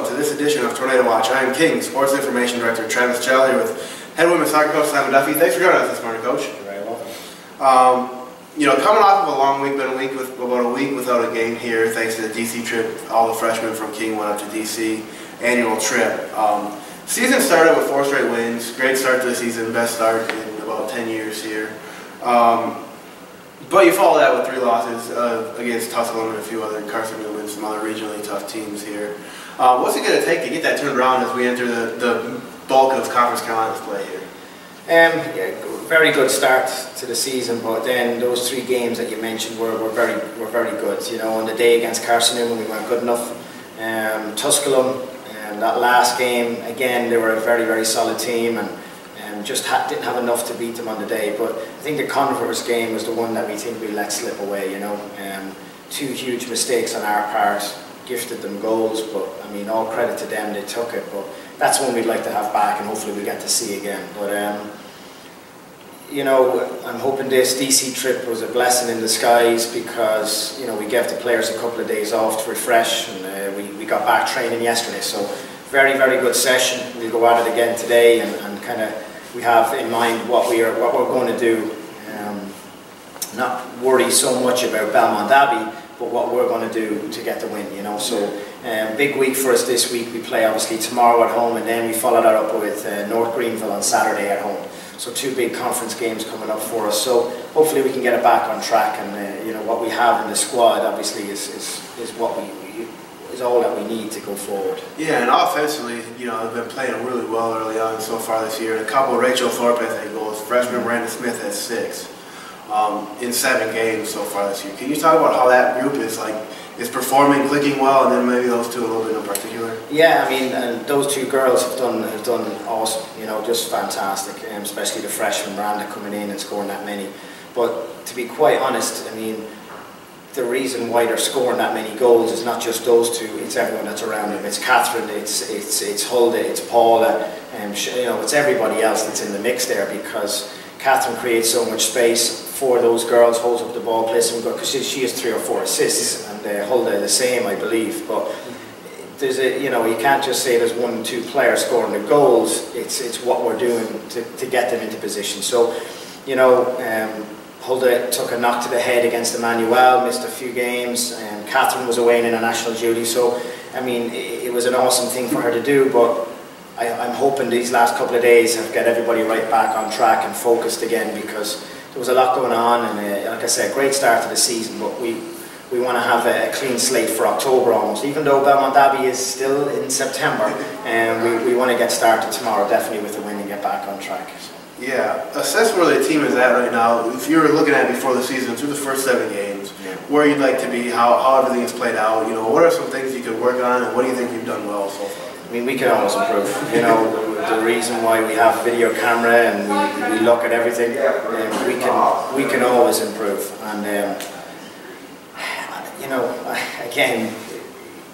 welcome to this edition of Tornado Watch. I am King, Sports Information Director Travis Chell, here with head women's soccer coach Simon Duffy. Thanks for joining us this morning, Coach. You're very welcome. Coming off of a long week, been about a week without a game here, thanks to the DC trip. All the freshmen from King went up to DC, annual trip. Season started with 4 straight wins, great start to the season, best start in about 10 years here. But you follow that with 3 losses against Tusculum and a few other Carson Newman, some other regionally tough teams here. What's it going to take to get that turned around as we enter the bulk of Conference Carolina's play here? Yeah, very good start to the season, but then those 3 games that you mentioned were very good. You know, on the day against Carson Newman, we weren't good enough. Tusculum, that last game, again, they were a very solid team, and just didn't have enough to beat them on the day. But I think the Converse game was the one that we think we let slip away. You know, 2 huge mistakes on our part, gifted them goals, but I mean, all credit to them, they took it. But that's one we'd like to have back, and hopefully we get to see again. But you know, I'm hoping this DC trip was a blessing in disguise, because you know, we gave the players a couple of days off to refresh, and we got back training yesterday. So very good session. We'll go at it again today, and kind of we have in mind what we're going to do. Not worry so much about Belmont Abbey, but what we're going to do to get the win. You know, so big week for us this week. We play obviously tomorrow at home, and then we follow that up with North Greenville on Saturday at home. So 2 big conference games coming up for us. So hopefully we can get it back on track, and you know, what we have in the squad obviously is what is all that we need to go forward. Yeah, and offensively, you know, they've been playing really well early on so far this year. And a couple of Rachel Thorpe has 8 goals, freshman Miranda Smith has 6 in 7 games so far this year. Can you talk about how that group is performing, clicking well, and then maybe those 2 a little bit in particular? Yeah, I mean, and those 2 girls have done awesome. You know, just fantastic. Especially the freshman Miranda coming in and scoring that many. But to be quite honest, I mean, the reason why they're scoring that many goals is not just those 2, it's everyone that's around them. It's Catherine, it's Hulda, it's Paula, you know, it's everybody else that's in the mix there, because Catherine creates so much space for those girls, holds up the ball, plays some good, because she has 3 or 4 assists, and Hulda the same, I believe. But there's you know, you can't just say there's 1 or 2 players scoring the goals. It's what we're doing to get them into position. So, you know, Hulda took a knock to the head against Emmanuel, missed a few games, and Catherine was away in international duty. So, I mean, it was an awesome thing for her to do, but I'm hoping these last couple of days have got everybody right back on track and focused again, because there was a lot going on, and like I said, great start to the season, but we want to have a clean slate for October almost, even though Belmont Abbey is still in September, and we want to get started tomorrow definitely with a win and get back on track. So. Yeah, assess where the team is at right now. If you were looking at before the season, through the first 7 games, where you'd like to be, how everything is played out, you know, what are some things you could work on, and what do you think you've done well so far? I mean, we can always improve. You know, the reason why we have video camera and we look at everything, we can always improve. And you know, again,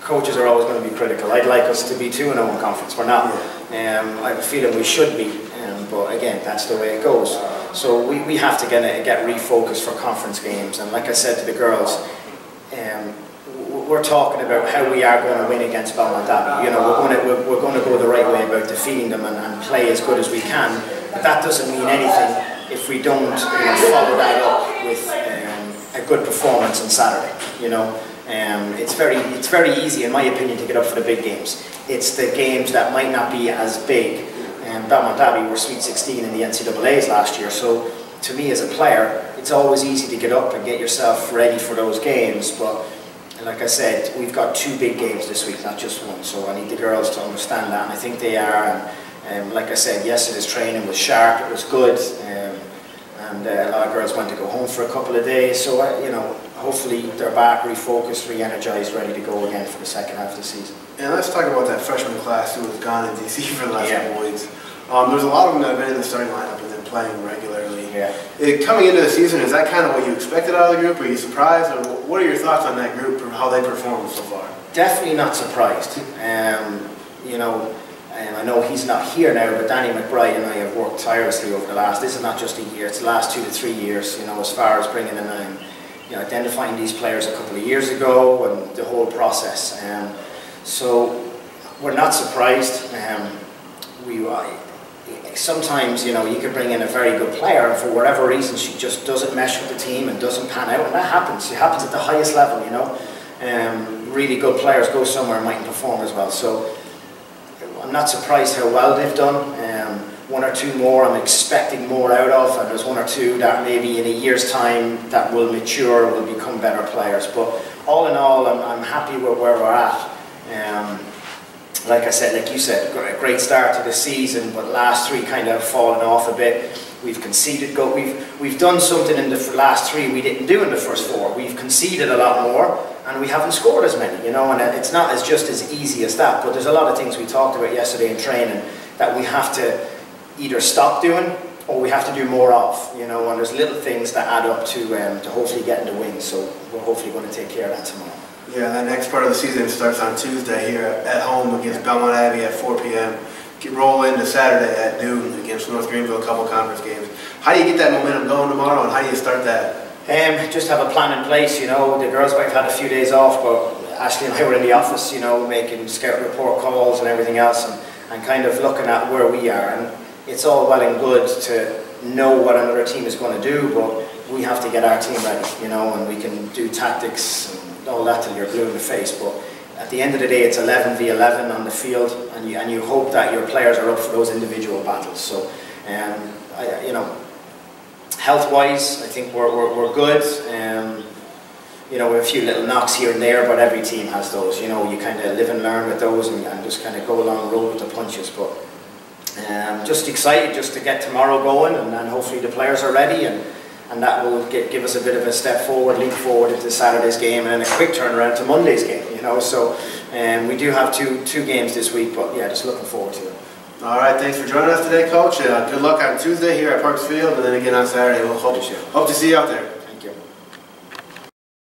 coaches are always going to be critical. I'd like us to be 2-0 in conference. We're not. I have a feeling we should be, but again, that's the way it goes. So we have to get refocused for conference games. And like I said to the girls, we're talking about how we are going to win against Belmont Abbey. You know, we're going to go the right way about defeating them and play as good as we can. But that doesn't mean anything if we don't follow that up with a good performance on Saturday. You know, it's very easy, in my opinion, to get up for the big games. It's the games that might not be as big. Belmont Abbey were Sweet 16 in the NCAAs last year, so to me as a player, it's always easy to get up and get yourself ready for those games. But like I said, we've got 2 big games this week, not just 1. So I need the girls to understand that, and I think they are. And like I said, yesterday's training was sharp, it was good, and a lot of girls went to go home for a couple of days. So you know, hopefully they're back, refocused, re-energized, ready to go again for the second half of the season. And let's talk about that freshman class who was gone in DC for the last couple of weeks. There's a lot of them that have been in the starting lineup and then playing regularly. Yeah. Coming into the season, is that kind of what you expected out of the group? Are you surprised, or what are your thoughts on that group or how they performed so far? Definitely not surprised. You know, I know he's not here now, but Danny McBride and I have worked tirelessly over the last. This is not just a year; it's the last 2 to 3 years. You know, as far as bringing them in, you know, identifying these players a couple of years ago and the whole process. So we're not surprised. Sometimes, you know, you could bring in a very good player and for whatever reason she just doesn't mesh with the team and doesn't pan out, and that happens. It happens at the highest level, you know. Really good players go somewhere and mightn't perform as well. So I'm not surprised how well they've done. One or two more I'm expecting more out of, and there's one or two that maybe in a year's time that will mature, will become better players. But all in all, I'm happy with where we're at. Like I said, like you said, great start to the season, but last three kind of fallen off a bit. We've conceded, we've done something in the last three we didn't do in the first four. We've conceded a lot more, and we haven't scored as many, you know, and it's not just as easy as that, but there's a lot of things we talked about yesterday in training that we have to either stop doing or we have to do more of, you know, and there's little things that add up to hopefully getting the win, so we're hopefully going to take care of that tomorrow. Yeah, that next part of the season starts on Tuesday here at home against Belmont Abbey at 4 p.m. Roll into Saturday at noon against North Greenville, a couple conference games. How do you get that momentum going tomorrow, and how do you start that? Just have a plan in place, you know. The girls might have had a few days off, but Ashley and I were in the office, you know, making scout report calls and everything else, and kind of looking at where we are. And it's all well and good to know what another team is going to do, but we have to get our team ready, you know, and we can do tactics and all that till you're blue in the face. But at the end of the day, it's 11 v 11 on the field, and you hope that your players are up for those individual battles. So, you know, health-wise, I think we're good. You know, with a few little knocks here and there, but every team has those. You know, you kind of live and learn with those, and just kind of go along and roll with the punches. But just excited just to get tomorrow going, and then hopefully the players are ready, and that will give us a bit of a step forward, leap forward into Saturday's game, and then a quick turnaround to Monday's game, you know. So we do have two games this week, but yeah, just looking forward to it. All right, thanks for joining us today, Coach. Good luck on Tuesday here at Parks Field, and then again on Saturday. We'll hope to see you out there.